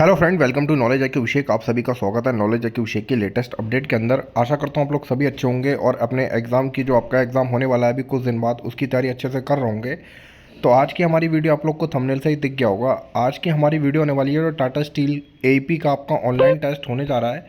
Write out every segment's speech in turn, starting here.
Hello friend, welcome to knowledge IQ Abhishek. आप सभी का स्वागत है नॉलेज आईक्यू अभिषेक के लेटेस्ट अपडेट के अंदर। आशा करता हूँ आप लोग सभी अच्छे होंगे और अपने एग्ज़ाम की जो आपका एग्ज़ाम होने वाला है अभी कुछ दिन बाद, उसकी तैयारी अच्छे से कर रहे होंगे। तो आज की हमारी वीडियो आप लोग को थंबनेल से ही दिख गया होगा। आज की हमारी वीडियो होने वाली है जो टाटा स्टील एपी का आपका ऑनलाइन टेस्ट होने जा रहा है,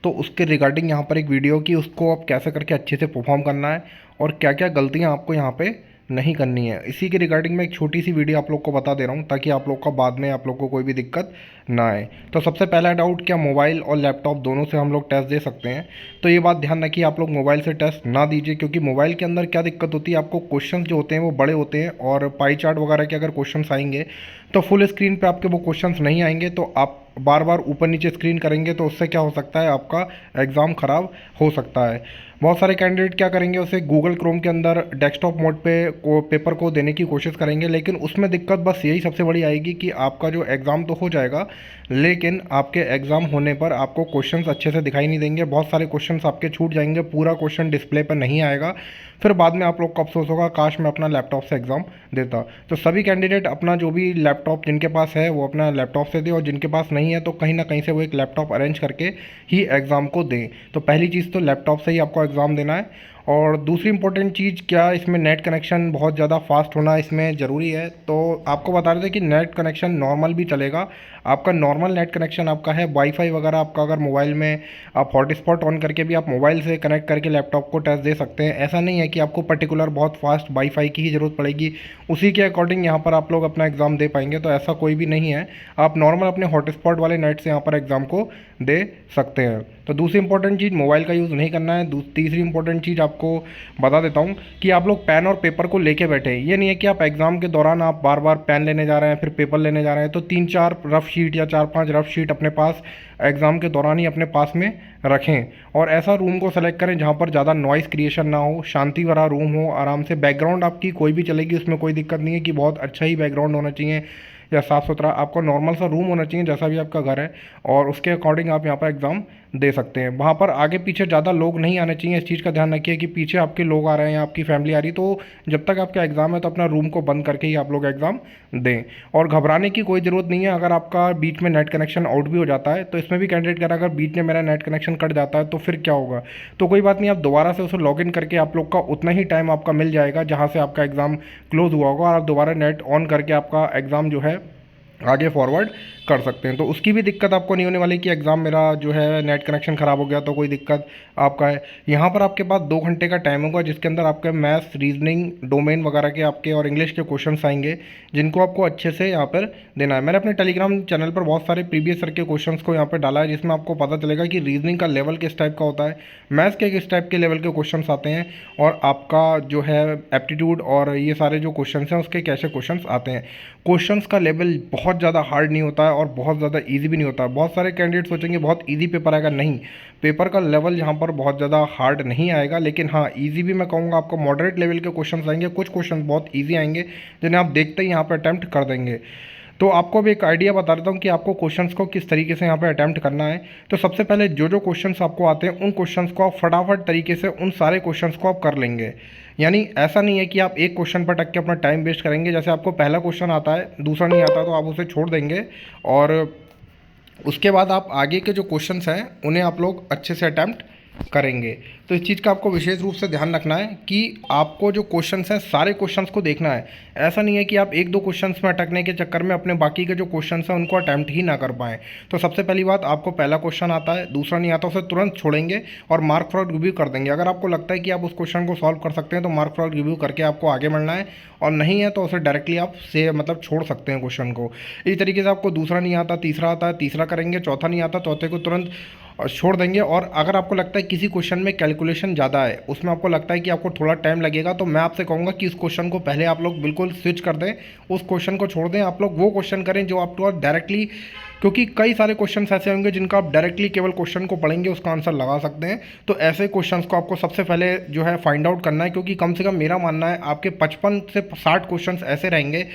तो उसके रिगार्डिंग यहाँ पर एक वीडियो की उसको आप कैसे करके अच्छे से परफॉर्म करना है और क्या क्या गलतियाँ आपको यहाँ पे नहीं करनी है, इसी के रिगार्डिंग मैं एक छोटी सी वीडियो आप लोग को बता दे रहा हूँ ताकि आप लोग का बाद में आप लोग को कोई भी दिक्कत ना आए। तो सबसे पहला डाउट, क्या मोबाइल और लैपटॉप दोनों से हम लोग टेस्ट दे सकते हैं? तो ये बात ध्यान रखिए, आप लोग मोबाइल से टेस्ट ना दीजिए, क्योंकि मोबाइल के अंदर क्या दिक्कत होती है, आपको क्वेश्चन जो होते हैं वो बड़े होते हैं और पाई चार्ट वगैरह के अगर क्वेश्चन आएंगे तो फुल स्क्रीन पर आपके वो क्वेश्चन नहीं आएंगे, तो आप बार बार ऊपर नीचे स्क्रीन करेंगे तो उससे क्या हो सकता है, आपका एग्ज़ाम ख़राब हो सकता है। बहुत सारे कैंडिडेट क्या करेंगे, उसे गूगल क्रोम के अंदर डेस्कटॉप मोड पे पेपर को देने की कोशिश करेंगे, लेकिन उसमें दिक्कत बस यही सबसे बड़ी आएगी कि आपका जो एग्ज़ाम तो हो जाएगा, लेकिन आपके एग्ज़ाम होने पर आपको क्वेश्चंस अच्छे से दिखाई नहीं देंगे। बहुत सारे क्वेश्चंस आपके छूट जाएंगे, पूरा क्वेश्चन डिस्प्ले पर नहीं आएगा। फिर बाद में आप लोग को अफसोस होगा, काश मैं अपना लैपटॉप से एग्ज़ाम देता। तो सभी कैंडिडेट अपना जो भी लैपटॉप जिनके पास है वो अपना लैपटॉप से दें, और जिनके पास नहीं है तो कहीं ना कहीं से वो एक लैपटॉप अरेंज करके ही एग्ज़ाम को दें। तो पहली चीज़ तो लैपटॉप से ही आपको एग्ज़ाम देना है। और दूसरी इंपॉर्टेंट चीज़, क्या इसमें नेट कनेक्शन बहुत ज़्यादा फास्ट होना इसमें ज़रूरी है? तो आपको बता रहे थे कि नेट कनेक्शन नॉर्मल भी चलेगा। आपका नॉर्मल नेट कनेक्शन आपका है, वाईफाई वगैरह आपका अगर मोबाइल में आप हॉटस्पॉट ऑन करके भी आप मोबाइल से कनेक्ट करके लैपटॉप को टेस्ट दे सकते हैं। ऐसा नहीं है कि आपको पर्टिकुलर बहुत फास्ट वाईफाई की ही ज़रूरत पड़ेगी, उसी के अकॉर्डिंग यहाँ पर आप लोग अपना एग्ज़ाम दे पाएंगे। तो ऐसा कोई भी नहीं है, आप नॉर्मल अपने हॉटस्पॉट वाले नेट से यहाँ पर एग्ज़ाम को दे सकते हैं। तो दूसरी इंपॉर्टेंट चीज़, मोबाइल का यूज़ नहीं करना है। तीसरी इंपॉर्टेंट चीज़ आपको बता देता हूँ कि आप लोग पेन और पेपर को लेके बैठे। ये नहीं है कि आप एग्ज़ाम के दौरान आप बार बार पेन लेने जा रहे हैं फिर पेपर लेने जा रहे हैं। तो 3-4 रफ शीट या 4-5 रफ शीट अपने पास एग्ज़ाम के दौरान ही अपने पास में रखें, और ऐसा रूम को सेलेक्ट करें जहाँ पर ज़्यादा नॉइज़ क्रिएशन ना हो, शांति भरा रूम हो, आराम से बैकग्राउंड आपकी कोई भी चलेगी, उसमें कोई दिक्कत नहीं है कि बहुत अच्छा ही बैकग्राउंड होना चाहिए या साफ़ सुथरा। आपका नॉर्मल सा रूम होना चाहिए जैसा भी आपका घर है, और उसके अकॉर्डिंग आप यहाँ पर एग्ज़ाम दे सकते हैं। वहाँ पर आगे पीछे ज़्यादा लोग नहीं आने चाहिए, इस चीज़ का ध्यान रखिए कि पीछे आपके लोग आ रहे हैं या आपकी फैमिली आ रही, तो जब तक आपका एग्ज़ाम है तो अपना रूम को बंद करके ही आप लोग एग्ज़ाम दें। और घबराने की कोई ज़रूरत नहीं है, अगर आपका बीच में नेट कनेक्शन आउट भी हो जाता है, तो इसमें भी कैंडिडेट कह रहा है अगर बीच में मेरा नेट कनेक्शन कट जाता है तो फिर क्या होगा? तो कोई बात नहीं, आप दोबारा से उसे लॉगिन करके आप लोग का उतना ही टाइम आपका मिल जाएगा जहाँ से आपका एग्ज़ाम क्लोज़ हुआ होगा, और आप दोबारा नेट ऑन करके आपका एग्ज़ाम जो है आगे फॉरवर्ड कर सकते हैं। तो उसकी भी दिक्कत आपको नहीं होने वाली कि एग्ज़ाम मेरा जो है नेट कनेक्शन ख़राब हो गया तो कोई दिक्कत आपका है। यहाँ पर आपके पास 2 घंटे का टाइम होगा जिसके अंदर आपके मैथ्स, रीजनिंग, डोमेन वगैरह के आपके और इंग्लिश के क्वेश्चंस आएंगे, जिनको आपको अच्छे से यहाँ पर देना है। मैंने अपने टेलीग्राम चैनल पर बहुत सारे प्रीवियस ईयर के क्वेश्चंस को यहाँ पर डाला है, जिसमें आपको पता चलेगा कि रीजनिंग का लेवल किस टाइप का होता है, मैथ्स के किस टाइप के लेवल के क्वेश्चंस आते हैं, और आपका जो है एप्टीट्यूड और ये सारे जो क्वेश्चंस हैं उसके कैसे क्वेश्चंस आते हैं। क्वेश्चंस का लेवल बहुत ज़्यादा हार्ड नहीं होता है और बहुत ज़्यादा इजी भी नहीं होता। बहुत सारे कैंडिडेट सोचेंगे बहुत इजी पेपर आएगा, नहीं, पेपर का लेवल यहाँ पर बहुत ज़्यादा हार्ड नहीं आएगा, लेकिन हाँ इजी भी मैं कहूँगा आपको मॉडरेट लेवल के क्वेश्चंस आएंगे। कुछ क्वेश्चन बहुत इजी आएंगे जिन्हें आप देखते ही यहाँ पर अटैम्प्ट कर देंगे। तो आपको अब एक आइडिया बता देता हूँ कि आपको क्वेश्चंस को किस तरीके से यहाँ पे अटैम्प्ट करना है। तो सबसे पहले जो जो क्वेश्चंस आपको आते हैं उन क्वेश्चंस को आप फटाफट तरीके से उन सारे क्वेश्चंस को आप कर लेंगे। यानी ऐसा नहीं है कि आप एक क्वेश्चन पर टक के अपना टाइम वेस्ट करेंगे। जैसे आपको पहला क्वेश्चन आता है, दूसरा नहीं आता, तो आप उसे छोड़ देंगे, और उसके बाद आप आगे के जो क्वेश्चंस हैं उन्हें आप लोग अच्छे से अटैम्प्ट करेंगे। तो इस चीज़ का आपको विशेष रूप से ध्यान रखना है कि आपको जो क्वेश्चंस हैं सारे क्वेश्चंस को देखना है। ऐसा नहीं है कि आप 1-2 क्वेश्चंस में अटकने के चक्कर में अपने बाकी के जो क्वेश्चंस हैं उनको अटैम्प्ट ही ना कर पाएँ। तो सबसे पहली बात, आपको पहला क्वेश्चन आता है, दूसरा नहीं आता, उसे तुरंत छोड़ेंगे और मार्क फॉर रिव्यू कर देंगे। अगर आपको लगता है कि आप उस क्वेश्चन को सॉल्व कर सकते हैं तो मार्क फॉर रिव्यू करके आपको आगे बढ़ना है, और नहीं है तो उसे डायरेक्टली आप से मतलब छोड़ सकते हैं क्वेश्चन को। इस तरीके से आपको दूसरा नहीं आता, तीसरा आता है, तीसरा करेंगे, चौथा नहीं आता, चौथे को तुरंत छोड़ देंगे। और अगर आपको लगता है किसी क्वेश्चन में कैलकुलेशन ज़्यादा है, उसमें आपको लगता है कि आपको थोड़ा टाइम लगेगा, तो मैं आपसे कहूँगा कि इस क्वेश्चन को पहले आप लोग बिल्कुल स्विच कर दें, उस क्वेश्चन को छोड़ दें, आप लोग वो क्वेश्चन करें जो आपको डायरेक्टली, क्योंकि कई सारे क्वेश्चन ऐसे होंगे जिनका आप डायरेक्टली केवल क्वेश्चन को पढ़ेंगे उसका आंसर लगा सकते हैं। तो ऐसे क्वेश्चंस को आपको सबसे पहले जो है फाइंड आउट करना है, क्योंकि कम से कम मेरा मानना है आपके 55 से 60 क्वेश्चंस ऐसे रहेंगे,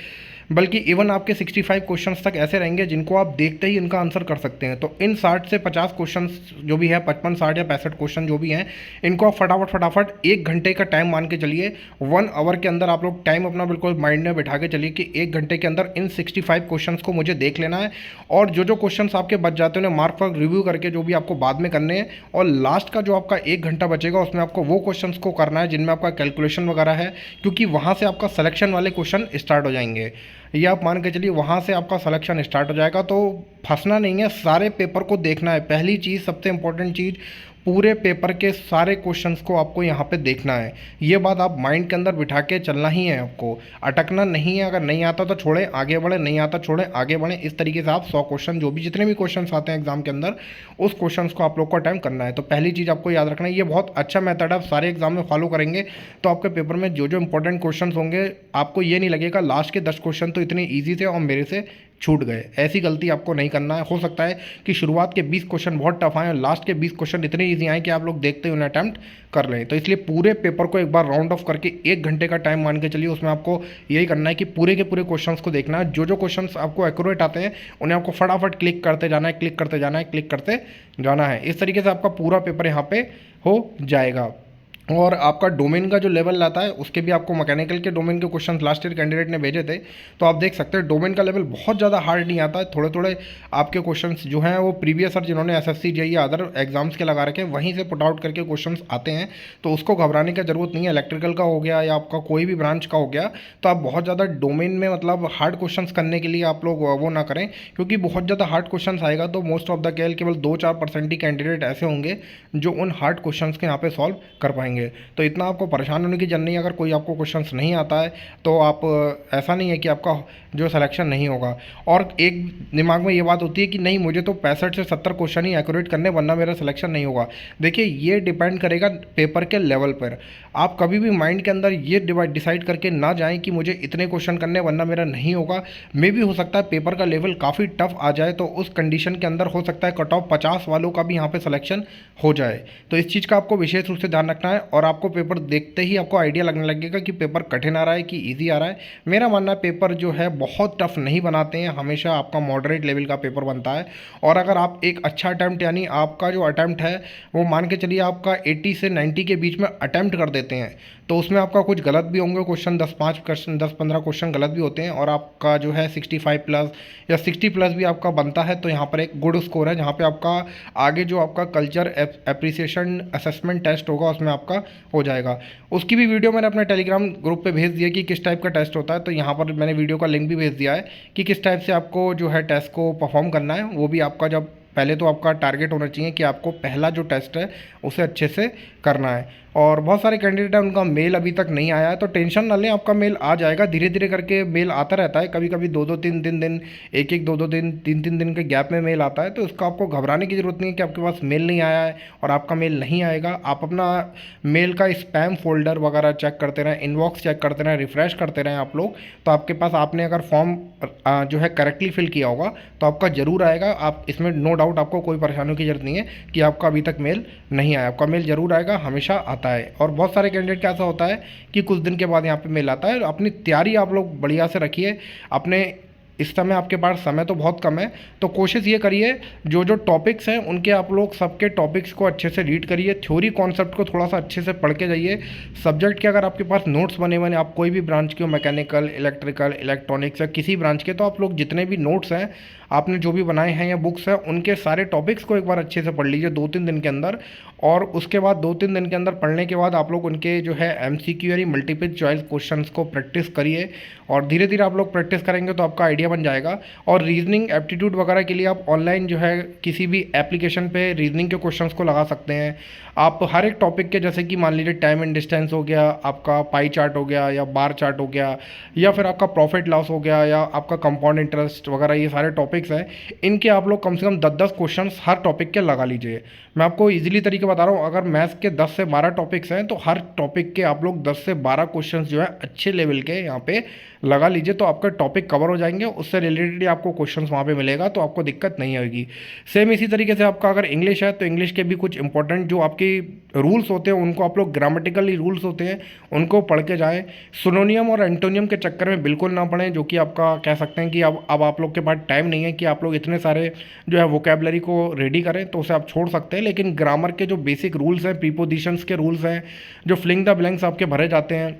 बल्कि इवन आपके 65 क्वेश्चंस तक ऐसे रहेंगे जिनको आप देखते ही इनका आंसर कर सकते हैं। तो इन 60 से 50 क्वेश्चंस जो भी है, 55, 60 या 65 क्वेश्चन जो भी हैं, इनको आप फटाफट फटाफट 1 घंटे का टाइम मान के चलिए, 1 आवर के अंदर आप लोग टाइम अपना बिल्कुल माइंड में बिठा के चलिए कि 1 घंटे के अंदर इन 65 क्वेश्चंस को मुझे देख लेना है। और जो जो क्वेश्चंस आपके बच जाते हैं उन्हें मार्क वर्क रिव्यू करके जो भी आपको बाद में करने हैं, और लास्ट का जो आपका 1 घंटा बचेगा उसमें आपको वो क्वेश्चंस को करना है जिनमें आपका कैलकुलेशन वगैरह है, क्योंकि वहाँ से आपका सिलेक्शन वाले क्वेश्चन स्टार्ट हो जाएंगे। ये आप मान के चलिए वहाँ से आपका सिलेक्शन स्टार्ट हो जाएगा। तो फंसना नहीं है, सारे पेपर को देखना है। पहली चीज़, सबसे इंपॉर्टेंट चीज़, पूरे पेपर के सारे क्वेश्चंस को आपको यहाँ पे देखना है। ये बात आप माइंड के अंदर बिठा के चलना ही है, आपको अटकना नहीं है। अगर नहीं आता तो छोड़े आगे बढ़े, नहीं आता छोड़े आगे बढ़े। इस तरीके से आप 100 क्वेश्चन, जो भी जितने भी क्वेश्चंस आते हैं एग्जाम के अंदर, उस क्वेश्चंस को आप लोग को अटेम्प्ट करना है। तो पहली चीज़ आपको याद रखना है, ये बहुत अच्छा मेथड है। आप सारे एग्जाम में फॉलो करेंगे तो आपके पेपर में जो जो इंपॉर्टेंट क्वेश्चन होंगे, आपको ये नहीं लगेगा लास्ट के 10 क्वेश्चन तो इतने ईजी थे और मेरे से छूट गए। ऐसी गलती आपको नहीं करना है। हो सकता है कि शुरुआत के 20 क्वेश्चन बहुत टफ आए और लास्ट के 20 क्वेश्चन इतने ईजी आए कि आप लोग देखते ही उन्हें अटैम्प्ट कर लें। तो इसलिए पूरे पेपर को एक बार राउंड ऑफ करके 1 घंटे का टाइम मान के चलिए, उसमें आपको यही करना है कि पूरे के पूरे क्वेश्चंस को देखना है। जो जो क्वेश्चंस आपको एक्यूरेट आते हैं उन्हें आपको फटाफट क्लिक करते जाना है, क्लिक करते जाना है, क्लिक करते जाना है। इस तरीके से आपका पूरा पेपर यहाँ पे हो जाएगा। और आपका डोमेन का जो लेवल लाता है, उसके भी आपको मैकेनिकल के डोमेन के क्वेश्चंस लास्ट ईयर कैंडिडेट ने भेजे थे, तो आप देख सकते हैं डोमेन का लेवल बहुत ज़्यादा हार्ड नहीं आता है। थोड़े थोड़े आपके क्वेश्चंस जो हैं वो प्रीवियस ईयर जिन्होंने एसएससी जेईई या अदर एग्जाम्स के लगा रखे हैं वहीं से पुट आउट करके क्वेश्चंस आते हैं। तो उसको घबराने की ज़रूरत नहीं है। इलेक्ट्रिकल का हो गया या आपका कोई भी ब्रांच का हो गया, तो आप बहुत ज़्यादा डोमेन में मतलब हार्ड क्वेश्चन करने के लिए आप लोग वो ना करें, क्योंकि बहुत ज़्यादा हार्ड क्वेश्चन आएगा तो मोस्ट ऑफ द केवल 2-4% ही कैंडिडेट ऐसे होंगे जो उन हार्ड क्वेश्चन के यहाँ पे सॉल्व कर पाएंगे। तो इतना आपको परेशान होने की जरूरत नहीं है। अगर कोई आपको क्वेश्चंस नहीं आता है तो आप ऐसा नहीं है कि आपका जो सिलेक्शन नहीं होगा। और एक दिमाग में ये बात होती है कि नहीं, मुझे तो 65 से 70 क्वेश्चन ही एक्यूरेट करने वरना मेरा सिलेक्शन नहीं होगा। देखिए, ये डिपेंड करेगा पेपर के लेवल पर। आप कभी भी माइंड के अंदर ये डिसाइड करके ना जाएं कि मुझे इतने क्वेश्चन करने वरना मेरा नहीं होगा। मे भी हो सकता है पेपर का लेवल काफ़ी टफ आ जाए, तो उस कंडीशन के अंदर हो सकता है कट ऑफ 50 वालों का भी यहाँ पे सिलेक्शन हो जाए। तो इस चीज़ का आपको विशेष रूप से ध्यान रखना है। और आपको पेपर देखते ही आपको आइडिया लगने लगेगा कि पेपर कठिन आ रहा है कि ईजी आ रहा है। मेरा मानना है पेपर जो है बहुत टफ नहीं बनाते हैं, हमेशा आपका मॉडरेट लेवल का पेपर बनता है। और अगर आप एक अच्छा अटैम्प्ट, यानी आपका जो अटैम्प्ट है वो मान के चलिए आपका 80 से 90 के बीच में अटैम्प्ट कर देते हैं, तो उसमें आपका कुछ गलत भी होंगे क्वेश्चन, 10-15 क्वेश्चन गलत भी होते हैं, और आपका जो है 65 प्लस या 60 प्लस भी आपका बनता है, तो यहाँ पर एक गुड स्कोर है जहाँ पे आपका आगे जो आपका कल्चर एप्रिसिएशन असेसमेंट टेस्ट होगा उसमें आपका हो जाएगा। उसकी भी वीडियो मैंने अपने टेलीग्राम ग्रुप पे भेज दिया कि किस टाइप का टेस्ट होता है, तो यहाँ पर मैंने वीडियो का लिंक भी भेज दिया है कि किस टाइप से आपको जो है टेस्ट को परफॉर्म करना है। वो भी आपका जब पहले तो आपका टारगेट होना चाहिए कि आपको पहला जो टेस्ट है उसे अच्छे से करना है। और बहुत सारे कैंडिडेट हैं उनका मेल अभी तक नहीं आया है, तो टेंशन ना लें, आपका मेल आ जाएगा। धीरे धीरे करके मेल आता रहता है, कभी कभी 2-2 3-3 दिन, 1-1 2-2 दिन, 3-3 दिन के गैप में मेल आता है। तो इसका आपको घबराने की ज़रूरत नहीं है कि आपके पास मेल नहीं आया है और आपका मेल नहीं आएगा। आप अपना मेल का स्पैम फोल्डर वगैरह चेक करते रहें, इनबॉक्स चेक करते रहें, रिफ्रेश करते रहें आप लोग। तो आपके पास, आपने अगर फॉर्म जो है करेक्टली फिल किया होगा तो आपका ज़रूर आएगा। आप इसमें नो डाउट, आपको कोई परेशानी की ज़रूरत नहीं है कि आपका अभी तक मेल नहीं आया। आपका मेल ज़रूर आएगा, हमेशा आता है। और बहुत सारे कैंडिडेट का ऐसा होता है कि कुछ दिन के बाद यहाँ पे मेल आता है। अपनी तैयारी आप लोग बढ़िया से रखिए। अपने इस समय आपके पास समय तो बहुत कम है, तो कोशिश ये करिए जो जो टॉपिक्स हैं उनके आप लोग सबके टॉपिक्स को अच्छे से रीड करिए। थ्योरी कॉन्सेप्ट को थोड़ा सा अच्छे से पढ़ के जाइए। सब्जेक्ट के अगर आपके पास नोट्स बने हुए हैं, आप कोई भी ब्रांच के हो, मैकेनिकल, इलेक्ट्रिकल, इलेक्ट्रॉनिक्स या किसी ब्रांच के, तो आप लोग जितने भी नोट्स हैं आपने जो भी बनाए हैं या बुक्स हैं, उनके सारे टॉपिक्स को एक बार अच्छे से पढ़ लीजिए 2-3 दिन के अंदर। और उसके बाद 2-3 दिन के अंदर पढ़ने के बाद आप लोग उनके जो है MCQ यानी मल्टीपल चॉइस क्वेश्चंस को प्रैक्टिस करिए। और धीरे धीरे आप लोग प्रैक्टिस करेंगे तो आपका आइडिया बन जाएगा। और रीजनिंग एप्टीट्यूड वगैरह के लिए आप ऑनलाइन जो है किसी भी एप्लीकेशन पे रीजनिंग के क्वेश्चंस को लगा सकते हैं। आप हर एक टॉपिक के, जैसे कि मान लीजिए टाइम एंड डिस्टेंस हो गया, आपका पाई चार्ट हो गया या बार चार्ट हो गया, या फिर आपका प्रॉफिट लॉस हो गया, या आपका कंपाउंड इंटरेस्ट वगैरह, ये सारे टॉपिक टॉपिक्स हैं, इनके आप लोग कम से कम 10-10 क्वेश्चंस हर टॉपिक के लगा लीजिए। मैं आपको इजीली तरीके बता रहा हूँ, अगर मैथ्स के 10 से 12 टॉपिक्स हैं तो हर टॉपिक के आप लोग 10 से 12 क्वेश्चंस जो है अच्छे लेवल के यहाँ पे लगा लीजिए, तो आपका टॉपिक कवर हो जाएंगे, उससे रिलेटेड आपको क्वेश्चंस वहाँ पे मिलेगा, तो आपको दिक्कत नहीं आएगी। सेम इसी तरीके से आपका अगर इंग्लिश है तो इंग्लिश के भी कुछ इंपॉर्टेंट जो आपके रूल्स होते हैं उनको आप लोग, ग्रामेटिकली रूल्स होते हैं उनको पढ़ के जाएँ। सिनोनियम और एंटोनियम के चक्कर में बिल्कुल ना पड़ें, जो कि आपका कह सकते हैं कि अब आप लोग के पास टाइम नहीं है कि आप लोग इतने सारे जो है वोकेबलरी को रेडी करें, तो उसे आप छोड़ सकते हैं। लेकिन ग्रामर के जो बेसिक रूल्स हैं, प्रीपोजिशंस के रूल्स हैं, जो फिलिंग द ब्लैंक्स आपके भरे जाते हैं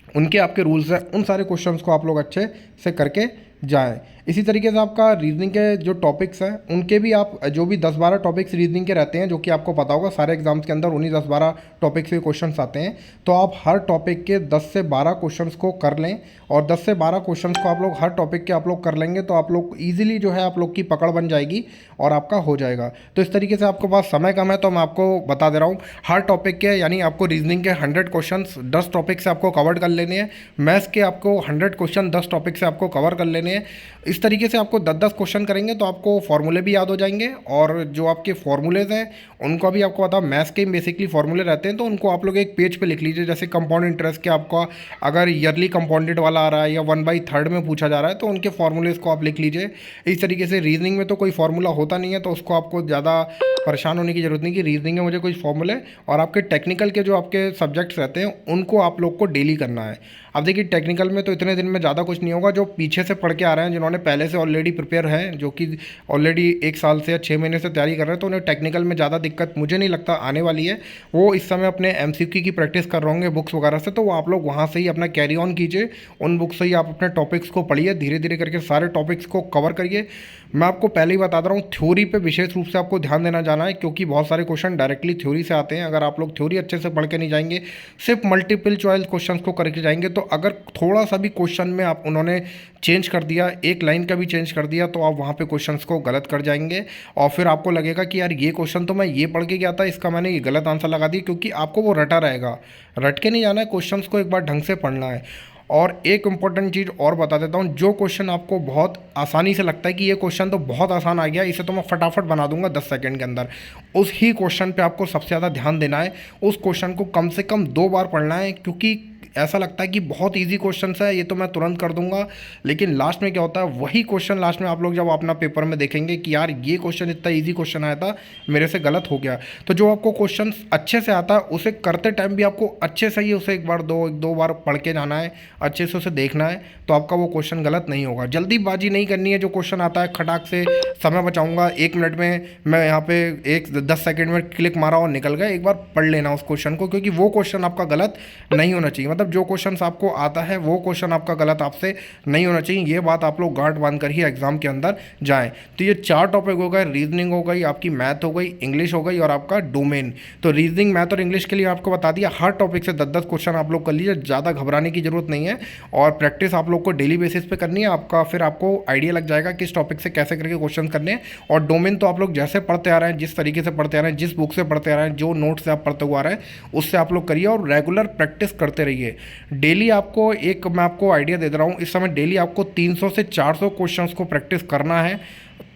उनके आपके रूल्स हैं, उन सारे क्वेश्चंस को आप लोग अच्छे से करके जाएं। इसी तरीके से आपका रीजनिंग के जो टॉपिक्स हैं उनके भी आप जो भी 10-12 टॉपिक्स रीजनिंग के रहते हैं, जो कि आपको पता होगा सारे एग्जाम्स के अंदर उन्हीं 10-12 टॉपिक्स के क्वेश्चंस आते हैं, तो आप हर टॉपिक के 10 से 12 क्वेश्चंस को कर लें, और 10 से 12 क्वेश्चंस को आप लोग हर टॉपिक के आप लोग कर लेंगे तो आप लोग ईजिली जो है आप लोग की पकड़ बन जाएगी और आपका हो जाएगा। तो इस तरीके से आपके पास समय कम है तो मैं आपको बता दे रहा हूँ, हर टॉपिक के यानी आपको रीजनिंग के 100 क्वेश्चन 10 टॉपिक से आपको कवर कर लेने हैं, मैथ्स के आपको 100 क्वेश्चन 10 टॉपिक से आपको कवर कर लेने हैं। इस तरीके से आपको 10-10 क्वेश्चन करेंगे तो आपको फॉर्मूले भी याद हो जाएंगे, और जो आपके फॉर्मूलेज हैं उनको भी आपको पता, मैथ्स के बेसिकली फॉर्मूले रहते हैं तो उनको आप लोग एक पेज पे लिख लीजिए। जैसे कंपाउंड इंटरेस्ट के आपका अगर ईयरली कंपाउंडेड वाला आ रहा है या 1/3 में पूछा जा रहा है तो उनके फॉर्मूलेज को आप लिख लीजिए। इस तरीके से रीजनिंग में तो कोई फार्मूला होता नहीं है तो उसको आपको ज़्यादा परेशान होने की ज़रूरत नहीं कि रीजनिंग में मुझे कुछ फॉर्मूले, और आपके टेक्निकल के जो आपके सब्जेक्ट्स रहते हैं उनको आप लोग को डेली करना है। अब देखिए टेक्निकल में तो इतने दिन में ज़्यादा कुछ नहीं होगा, जो पीछे से पढ़ के आ रहे हैं जिन्होंने पहले से ऑलरेडी प्रिपेयर हैं, जो कि ऑलरेडी 1 साल से या 6 महीने से तैयारी कर रहे हैं, तो उन्हें टेक्निकल में ज़्यादा दिक्कत मुझे नहीं लगता आने वाली है। वो इस समय अपने MCQ की प्रैक्टिस कर रहे होंगे बुक्स वगैरह से, तो वो आप लोग वहाँ से ही अपना कैरी ऑन कीजिए, उन बुक्स से ही आप अपने टॉपिक्स को पढ़िए, धीरे धीरे करके सारे टॉपिक्स को कवर करिए। मैं आपको पहले ही बता रहा हूँ, थ्योरी पे विशेष रूप से आपको ध्यान देना जाना है, क्योंकि बहुत सारे क्वेश्चन डायरेक्टली थ्योरी से आते हैं। अगर आप लोग थ्योरी अच्छे से पढ़ के नहीं जाएंगे, सिर्फ मल्टीपल चॉइस क्वेश्चंस को करके जाएंगे, तो अगर थोड़ा सा भी क्वेश्चन में आप उन्होंने चेंज कर दिया, एक लाइन का भी चेंज कर दिया, तो आप वहाँ पे क्वेश्चंस को गलत कर जाएंगे, और फिर आपको लगेगा कि यार ये क्वेश्चन तो मैं ये पढ़ के गया था, इसका मैंने ये गलत आंसर लगा दिया, क्योंकि आपको वो रटा रहेगा। रट के नहीं जाना है, क्वेश्चंस को एक बार ढंग से पढ़ना है। और एक इम्पॉर्टेंट चीज़ और बता देता हूँ, जो क्वेश्चन आपको बहुत आसानी से लगता है कि ये क्वेश्चन तो बहुत आसान आ गया, इसे तो मैं फटाफट बना दूंगा 10 सेकंड के अंदर, उस ही क्वेश्चन पे आपको सबसे ज़्यादा ध्यान देना है। उस क्वेश्चन को कम से कम 2 बार पढ़ना है, क्योंकि ऐसा लगता है कि बहुत इजी क्वेश्चन है, ये तो मैं तुरंत कर दूंगा, लेकिन लास्ट में क्या होता है, वही क्वेश्चन लास्ट में आप लोग जब अपना पेपर में देखेंगे कि यार ये क्वेश्चन इतना इजी क्वेश्चन आया था, मेरे से गलत हो गया। तो जो आपको क्वेश्चन अच्छे से आता है उसे करते टाइम भी आपको अच्छे से ही उसे एक दो बार पढ़ के जाना है, अच्छे से उसे देखना है, तो आपका वो क्वेश्चन गलत नहीं होगा। जल्दीबाजी नहीं करनी है, जो क्वेश्चन आता है खटाक से समय बचाऊंगा, 1 मिनट में मैं यहाँ पे 10 सेकेंड में क्लिक मारा और निकल गया, एक बार पढ़ लेना उस क्वेश्चन को, क्योंकि वो क्वेश्चन आपका गलत नहीं होना चाहिए। मतलब जो क्वेश्चन आपको आता है वो क्वेश्चन आपका गलत आपसे नहीं होना चाहिए, ये बात आप लोग गांठ बांध कर ही एग्जाम के अंदर जाएं। तो ये 4 टॉपिक हो गए, रीजनिंग हो गई, आपकी मैथ हो गई, इंग्लिश हो गई और आपका डोमेन। तो रीजनिंग, मैथ और इंग्लिश के लिए आपको बता दिया, हर टॉपिक से 10-10 क्वेश्चन आप लोग कर लीजिए, ज़्यादा घबराने की जरूरत नहीं है, और प्रैक्टिस आप लोग को डेली बेसिस पे करनी है। आपका फिर आपको आइडिया लग जाएगा किस टॉपिक से कैसे करके क्वेश्चन करने हैं। और डोमेन तो आप लोग जैसे पढ़ते आ रहे हैं, जिस तरीके से पढ़ते आ रहे हैं, जिस बुक से पढ़ते आ रहे हैं, जो नोट से आप पढ़ते हुए आ रहे हैं, उससे आप लोग करिए और रेगुलर प्रैक्टिस करते रहिए। डेली आपको एक मैं आपको आइडिया दे रहा हूँ, इस समय डेली आपको 300 से 400 क्वेश्चंस को प्रैक्टिस करना है।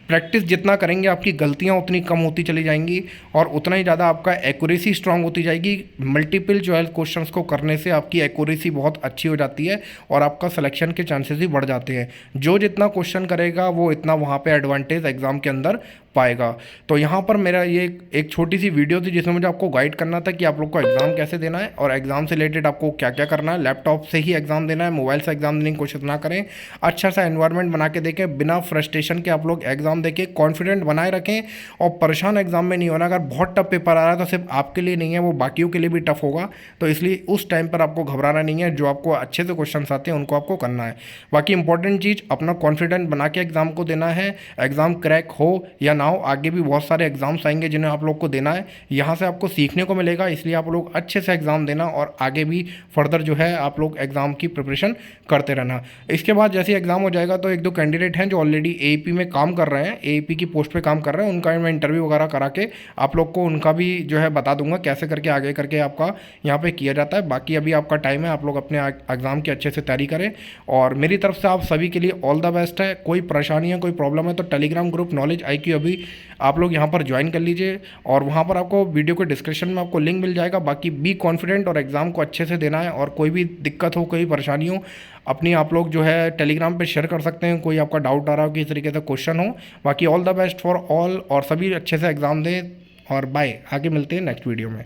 प्रैक्टिस जितना करेंगे आपकी गलतियां उतनी कम होती चली जाएंगी और उतना ही ज़्यादा आपका एक्यूरेसी स्ट्रांग होती जाएगी। मल्टीपल चॉइस क्वेश्चंस को करने से आपकी एक्यूरेसी बहुत अच्छी हो जाती है और आपका सिलेक्शन के चांसेस भी बढ़ जाते हैं। जो जितना क्वेश्चन करेगा वो इतना वहाँ पे एडवांटेज एग्जाम के अंदर पाएगा। तो यहाँ पर मेरा ये एक छोटी सी वीडियो थी जिसमें मुझे आपको गाइड करना था कि आप लोग को एग्ज़ाम कैसे देना है और एग्ज़ाम से रिलेटेड आपको क्या क्या करना है। लैपटॉप से ही एग्ज़ाम देना है, मोबाइल से एग्ज़ाम देने की कोशिश ना करें। अच्छा सा एनवायरनमेंट बना के देखें, बिना फ्रस्ट्रेशन के आप लोग एग्ज़ाम देके कॉन्फिडेंट बनाए रखें और परेशान एग्ज़ाम में नहीं होना। अगर बहुत टफ पेपर आ रहा है तो सिर्फ आपके लिए नहीं है, वो बाकियों के लिए भी टफ होगा। तो इसलिए उस टाइम पर आपको घबराना नहीं है, जो आपको अच्छे से क्वेश्चन आते हैं उनको आपको करना है। बाकी इंपॉर्टेंट चीज़, अपना कॉन्फिडेंट बना के एग्ज़ाम को देना है। एग्ज़ाम क्रैक हो या ना हो, आगे भी बहुत सारे एग्ज़ाम्स आएंगे जिन्हें आप लोग को देना है। यहाँ से आपको सीखने को मिलेगा, इसलिए आप लोग अच्छे से एग्ज़ाम देना और आगे भी फर्दर जो है आप लोग एग्ज़ाम की प्रिपरेशन करते रहना। इसके बाद जैसे एग्ज़ाम हो जाएगा तो एक दो कैंडिडेट हैं जो ऑलरेडी एएपी में काम कर रहे हैं, एएपी की पोस्ट पे काम कर रहे हैं, उनका मैं इंटरव्यू वगैरह करा के आप लोग को उनका भी जो है बता दूंगा कैसे करके आगे करके आपका यहाँ पे किया जाता है। बाकी अभी आपका टाइम है, आप लोग अपने एग्ज़ाम की अच्छे से तैयारी करें और मेरी तरफ से आप सभी के लिए ऑल द बेस्ट है। कोई परेशानी है, कोई प्रॉब्लम है तो टेलीग्राम ग्रुप नॉलेज IQ अभी आप लोग यहाँ पर ज्वाइन कर लीजिए और वहाँ पर आपको वीडियो के डिस्क्रिप्शन में आपको लिंक मिल जाएगा। बाकी बी कॉन्फिडेंट और एग्ज़ाम को अच्छे से देना है और कोई भी दिक्कत हो, कोई परेशानी हो, अपनी आप लोग जो है टेलीग्राम पे शेयर कर सकते हैं। कोई आपका डाउट आ रहा हो, किस तरीके से क्वेश्चन हो। बाकी all the best for all और सभी अच्छे से एग्ज़ाम दें और बाय। आगे मिलते हैं नेक्स्ट वीडियो में।